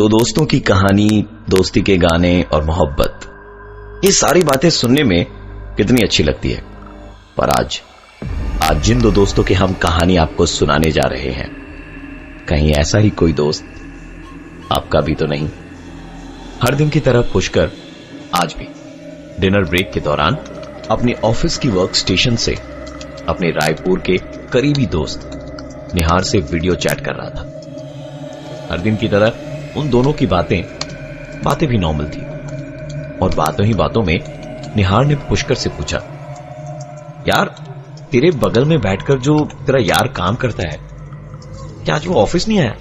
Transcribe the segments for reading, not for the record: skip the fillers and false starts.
दो दोस्तों की कहानी, दोस्ती के गाने और मोहब्बत, ये सारी बातें सुनने में कितनी अच्छी लगती है। पर आज जिन दो दोस्तों की हम कहानी आपको सुनाने जा रहे हैं, कहीं ऐसा ही कोई दोस्त आपका भी तो नहीं। हर दिन की तरह पुष्कर आज भी डिनर ब्रेक के दौरान अपने ऑफिस की वर्क स्टेशन से अपने रायपुर के करीबी दोस्त निहार से वीडियो चैट कर रहा था। हर दिन की तरह उन दोनों की बातें भी नॉर्मल थी और बातों ही बातों में निहार ने पुष्कर से पूछा, यार तेरे बगल में बैठकर जो तेरा यार काम करता है, क्या आज वो ऑफिस नहीं आया?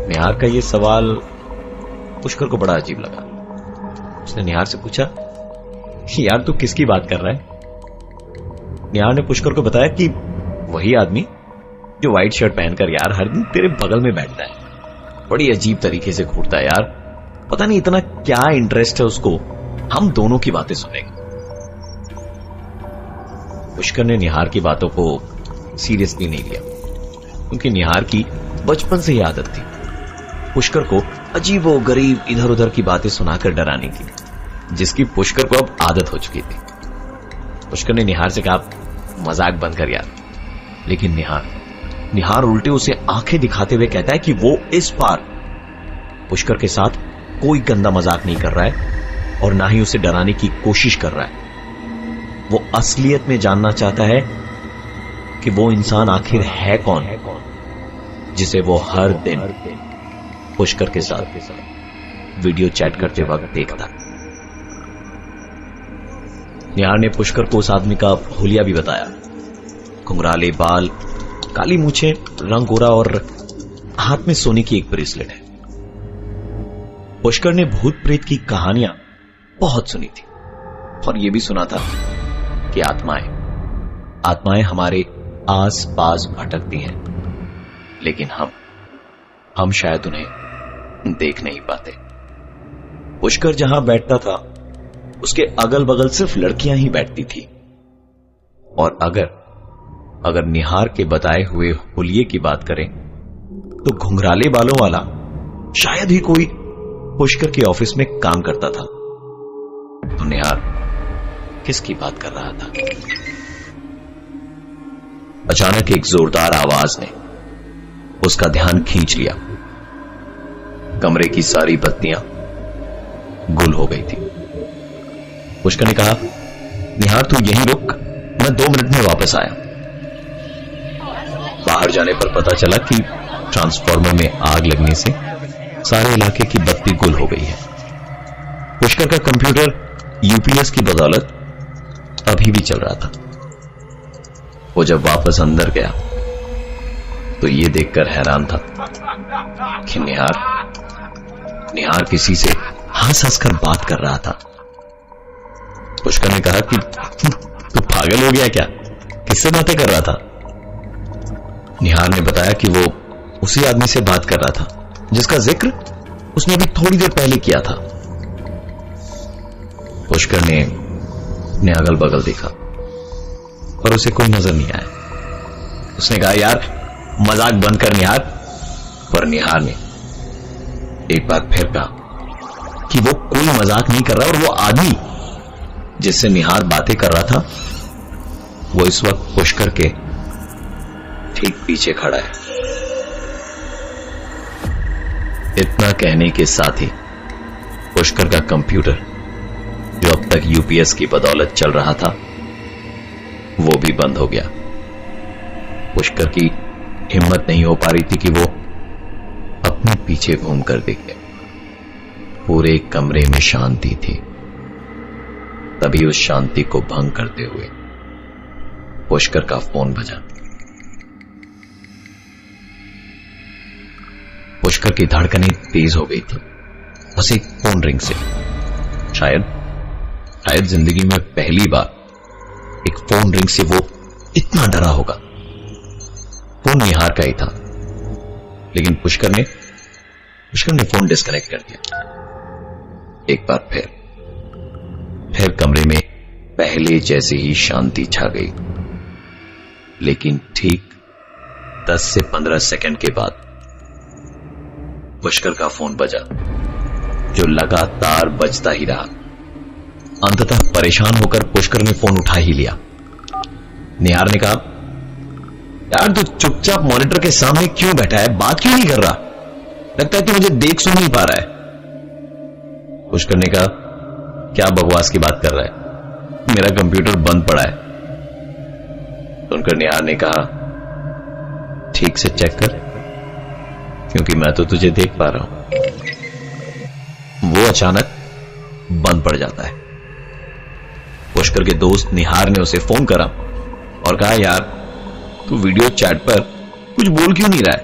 निहार का ये सवाल पुष्कर को बड़ा अजीब लगा। उसने निहार से पूछा, यार तू किसकी बात कर रहा है? निहार ने पुष्कर को बताया कि वही आदमी जो व्हाइट शर्ट पहनकर यार हर दिन तेरे बगल में बैठता है, बड़ी अजीब तरीके से घूरता है यार, पता नहीं इतना क्या इंटरेस्ट है उसको हम दोनों की बातें सुनेगा। पुष्कर ने निहार की बातों को सीरियसली नहीं लिया, क्योंकि निहार की बचपन से ही आदत थी पुष्कर को अजीबो गरीब इधर उधर की बातें सुनाकर डराने की, जिसकी पुष्कर को अब आदत हो चुकी थी। पुष्कर ने निहार से कहा, मजाक बंद कर यार। लेकिन निहार उल्टे उसे आंखें दिखाते हुए कहता है कि वो इस बार पुष्कर के साथ कोई गंदा मजाक नहीं कर रहा है और ना ही उसे डराने की कोशिश कर रहा है। वो असलियत में जानना चाहता है कि वो इंसान आखिर है कौन, जिसे वो हर दिन पुष्कर के साथ वीडियो चैट करते वक्त देखता। निहार ने पुष्कर को उस आदमी का हुलिया भी बताया। घुंघराले बाल, काली मूछें, रंग गोरा और हाथ में सोने की एक ब्रेसलेट है। पुष्कर ने भूत प्रेत की कहानियां बहुत सुनी थी और यह भी सुना था कि आत्माएं हमारे आस पास भटकती हैं, लेकिन हम शायद उन्हें देख नहीं पाते। पुष्कर जहां बैठता था उसके अगल बगल सिर्फ लड़कियां ही बैठती थी, और अगर निहार के बताए हुए हुलिये की बात करें तो घुंघराले बालों वाला शायद ही कोई पुष्कर के ऑफिस में काम करता था। तो निहार किसकी बात कर रहा था? अचानक एक जोरदार आवाज ने उसका ध्यान खींच लिया। कमरे की सारी बत्तियां गुल हो गई थी। पुष्कर ने कहा, निहार तू यहीं रुक, मैं 2 मिनट में वापस आया। बाहर जाने पर पता चला कि ट्रांसफार्मर में आग लगने से सारे इलाके की बत्ती गुल हो गई है। पुष्कर का कंप्यूटर यूपीएस की बदौलत अभी भी चल रहा था। वो जब वापस अंदर गया तो ये देखकर हैरान था कि निहार किसी से हंस हंसकर बात कर रहा था। पुष्कर ने कहा कि तू पागल हो गया क्या? किससे बातें कर रहा था? निहार ने बताया कि वो उसी आदमी से बात कर रहा था जिसका जिक्र उसने भी थोड़ी देर पहले किया था। पुष्कर ने अपने अगल बगल देखा पर उसे कोई नजर नहीं आया। उसने कहा, यार मजाक बंद कर निहार। पर निहार ने एक बार फिर कहा कि वो कोई मजाक नहीं कर रहा और वो आदमी जिससे निहार बातें कर रहा था वो इस वक्त पुष्कर के ठीक पीछे खड़ा है। इतना कहने के साथ ही पुष्कर का कंप्यूटर, जो अब तक यूपीएस की बदौलत चल रहा था, वो भी बंद हो गया। पुष्कर की हिम्मत नहीं हो पा रही थी कि वो अपने पीछे घूमकर देखे। पूरे कमरे में शांति थी। तभी उस शांति को भंग करते हुए पुष्कर का फोन बजा। पुष्कर की धड़कनें तेज हो गई थी बस एक फोन रिंग से। शायद जिंदगी में पहली बार एक फोन रिंग से वो इतना डरा होगा। फोन निहार का ही था, लेकिन पुष्कर ने फोन डिस्कनेक्ट कर दिया। एक बार फिर कमरे में पहले जैसे ही शांति छा गई, लेकिन ठीक 10 से 15 सेकंड के बाद पुष्कर का फोन बजा, जो लगातार बजता ही रहा। अंततः परेशान होकर पुष्कर ने फोन उठा ही लिया। निहार ने कहा, यार तू चुपचाप मॉनिटर के सामने क्यों बैठा है, बात क्यों नहीं कर रहा? लगता है कि मुझे देख सुन नहीं पा रहा है। पुष्कर ने कहा, क्या बकवास की बात कर रहा है, मेरा कंप्यूटर बंद पड़ा है। सुनकर निहार ने कहा, ठीक से चेक कर, क्योंकि मैं तो तुझे देख पा रहा हूं। वो अचानक बंद पड़ जाता है। पुष्कर के दोस्त निहार ने उसे फोन करा और कहा, यार तू वीडियो चैट पर कुछ बोल क्यों नहीं रहा है,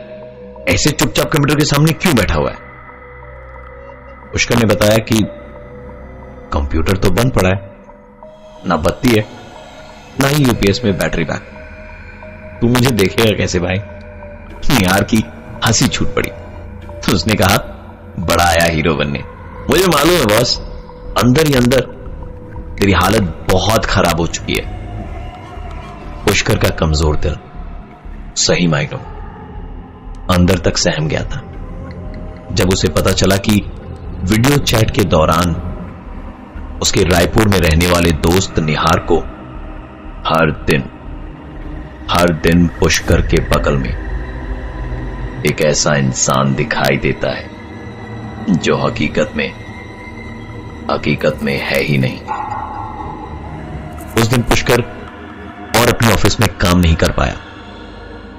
ऐसे चुपचाप कंप्यूटर के सामने क्यों बैठा हुआ है? पुष्कर ने बताया कि कंप्यूटर तो बंद पड़ा है, ना बत्ती है, ना ही यूपीएस में बैटरी बैक, तू मुझे देखेगा कैसे भाई? निहार की हंसी छूट पड़ी तो उसने कहा, बड़ा आया हीरो बनने, मुझे मालूम है बॉस, अंदर ही अंदर तेरी हालत बहुत खराब हो चुकी है। पुष्कर का कमजोर दिल सही मायनों अंदर तक सहम गया था जब उसे पता चला कि वीडियो चैट के दौरान उसके रायपुर में रहने वाले दोस्त निहार को हर दिन पुष्कर के बगल में एक ऐसा इंसान दिखाई देता है जो हकीकत में है ही नहीं। उस दिन पुष्कर और अपने ऑफिस में काम नहीं कर पाया।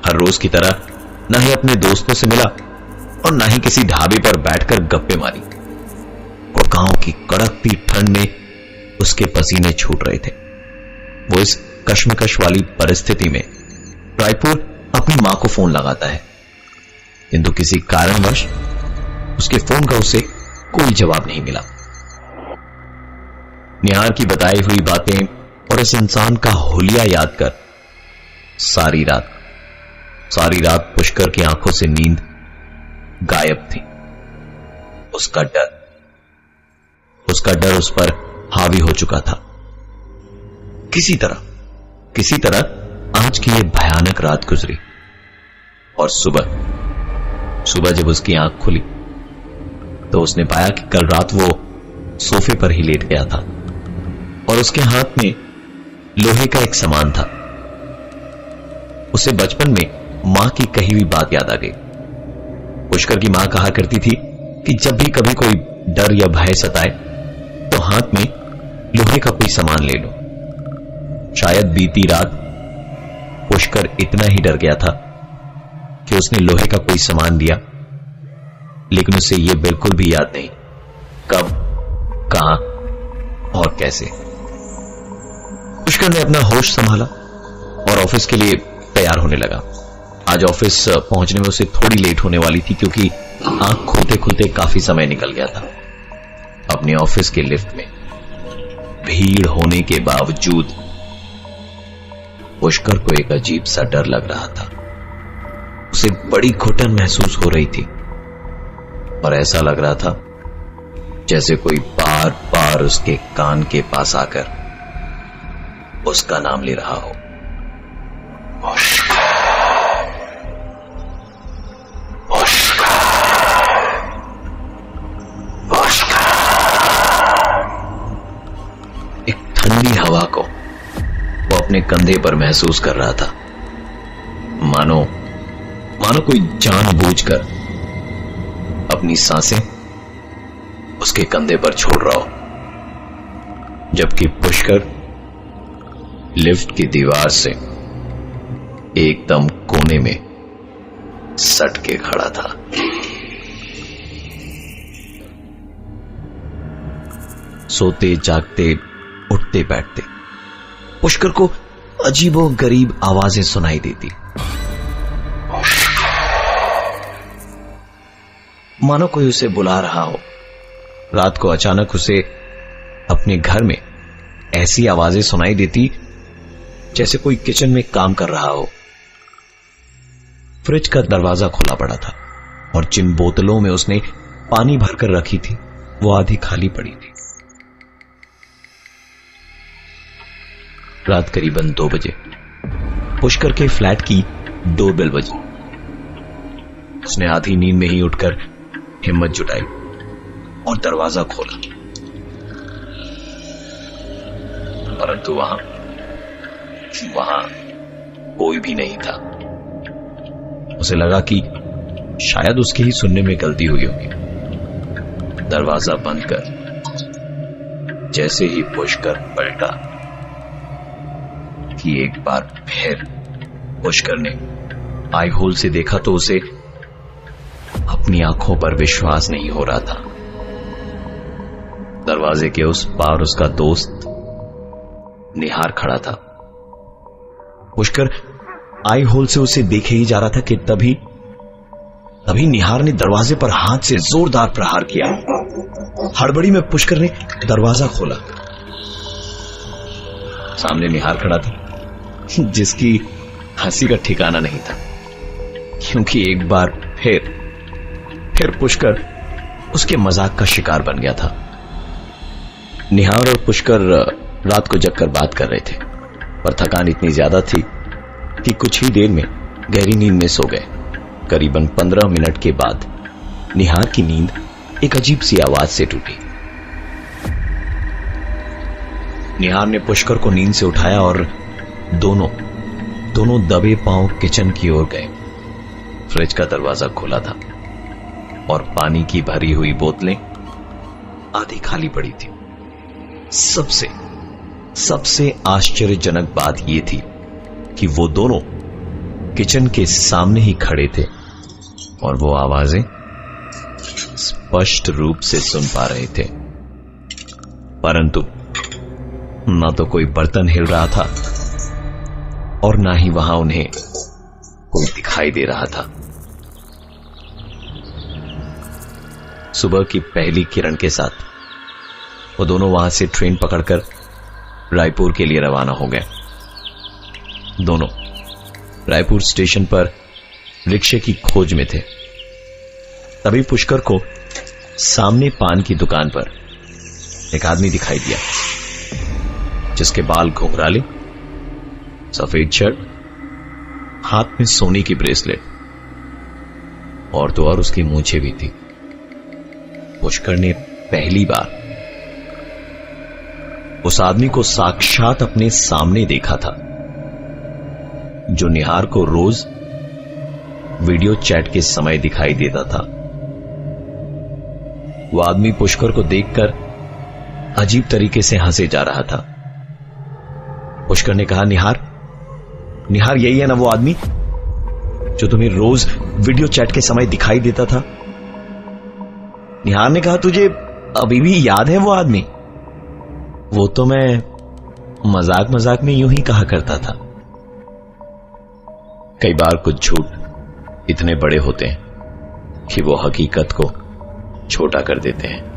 हर रोज की तरह ना ही अपने दोस्तों से मिला और ना ही किसी ढाबे पर बैठकर गप्पे मारी। गुड़गांव की कड़कती ठंड में उसके पसीने छूट रहे थे। वो इस कश्मकश वाली परिस्थिति में रायपुर अपनी मां को फोन लगाता है, किंतु किसी कारणवश उसके फोन का उसे कोई जवाब नहीं मिला। निहार की बताई हुई बातें और इस इंसान का हुलिया याद कर सारी रात पुष्कर की आंखों से नींद गायब थी। उसका डर उस पर हावी हो चुका था। किसी तरह आज की यह भयानक रात गुजरी और सुबह जब उसकी आंख खुली तो उसने पाया कि कल रात वो सोफे पर ही लेट गया था और उसके हाथ में लोहे का एक सामान था। उसे बचपन में मां की कही हुई बात याद आ गई। पुष्कर की मां कहा करती थी कि जब भी कभी कोई डर या भय सताए तो हाथ में लोहे का कोई सामान ले लो। शायद बीती रात पुष्कर इतना ही डर गया था कि उसने लोहे का कोई सामान लिया, लेकिन उसे यह बिल्कुल भी याद नहीं कब, कहां और कैसे। पुष्कर ने अपना होश संभाला और ऑफिस के लिए तैयार होने लगा। आज ऑफिस पहुंचने में उसे थोड़ी लेट होने वाली थी क्योंकि आंख खुलते खुलते काफी समय निकल गया था। अपने ऑफिस के लिफ्ट में भीड़ होने के बावजूद पुष्कर को एक अजीब सा डर लग रहा था। उसे बड़ी घुटन महसूस हो रही थी और ऐसा लग रहा था जैसे कोई बार बार उसके कान के पास आकर उसका नाम ले रहा हो। एक ठंडी हवा को वो अपने कंधे पर महसूस कर रहा था, मानो कोई जानबूझकर अपनी सांसें उसके कंधे पर छोड़ रहा हो, जबकि पुष्कर लिफ्ट की दीवार से एकदम कोने में सट के खड़ा था। सोते जागते उठते बैठते पुष्कर को अजीबो गरीब आवाजें सुनाई देती, मानो कोई उसे बुला रहा हो। रात को अचानक उसे अपने घर में ऐसी आवाजें सुनाई देती जैसे कोई किचन में काम कर रहा हो। फ्रिज का दरवाजा खुला पड़ा था और जिन बोतलों में उसने पानी भरकर रखी थी वो आधी खाली पड़ी थी। रात करीबन 2 बजे पुष्कर के फ्लैट की डोरबेल बजी। उसने आधी नींद में ही उठकर हिम्मत जुटाई और दरवाजा खोला, परंतु वहां कोई भी नहीं था। उसे लगा कि शायद उसके ही सुनने में गलती हुई होगी। दरवाजा बंद कर जैसे ही पुष्कर पलटा कि एक बार फिर पुष्कर ने आई होल से देखा तो उसे अपनी आंखों पर विश्वास नहीं हो रहा था। दरवाजे के उस पार उसका दोस्त निहार खड़ा था। पुष्कर आई होल से उसे देखे ही जा रहा था कि तभी निहार ने दरवाजे पर हाथ से जोरदार प्रहार किया। हड़बड़ी में पुष्कर ने दरवाजा खोला। सामने निहार खड़ा था, जिसकी हंसी का ठिकाना नहीं था, क्योंकि एक बार फिर पुष्कर उसके मजाक का शिकार बन गया था। निहार और पुष्कर रात को जगकर बात कर रहे थे, पर थकान इतनी ज्यादा थी कि कुछ ही देर में गहरी नींद में सो गए। करीबन 15 मिनट के बाद निहार की नींद एक अजीब सी आवाज से टूटी। निहार ने पुष्कर को नींद से उठाया और दोनों दबे पांव किचन की ओर गए। फ्रिज का दरवाजा खुला था और पानी की भरी हुई बोतलें आधी खाली पड़ी थी। सबसे आश्चर्यजनक बात यह थी कि वो दोनों किचन के सामने ही खड़े थे और वो आवाजें स्पष्ट रूप से सुन पा रहे थे, परंतु ना तो कोई बर्तन हिल रहा था और ना ही वहां उन्हें कोई दिखाई दे रहा था। सुबह की पहली किरण के साथ वो दोनों वहां से ट्रेन पकड़कर रायपुर के लिए रवाना हो गए। दोनों रायपुर स्टेशन पर रिक्शे की खोज में थे। तभी पुष्कर को सामने पान की दुकान पर एक आदमी दिखाई दिया, जिसके बाल घुंघराले, सफेद शर्ट, हाथ में सोने की ब्रेसलेट और तो और उसकी मूंछें भी थी। पुष्कर ने पहली बार उस आदमी को साक्षात अपने सामने देखा था, जो निहार को रोज वीडियो चैट के समय दिखाई देता था। वो आदमी पुष्कर को देखकर अजीब तरीके से हंसे जा रहा था। पुष्कर ने कहा, निहार यही है ना वो आदमी जो तुम्हें रोज वीडियो चैट के समय दिखाई देता था? निहार ने कहा, तुझे अभी भी याद है वो आदमी? वो तो मैं मजाक में यूं ही कहा करता था। कई बार कुछ झूठ इतने बड़े होते हैं कि वो हकीकत को छोटा कर देते हैं।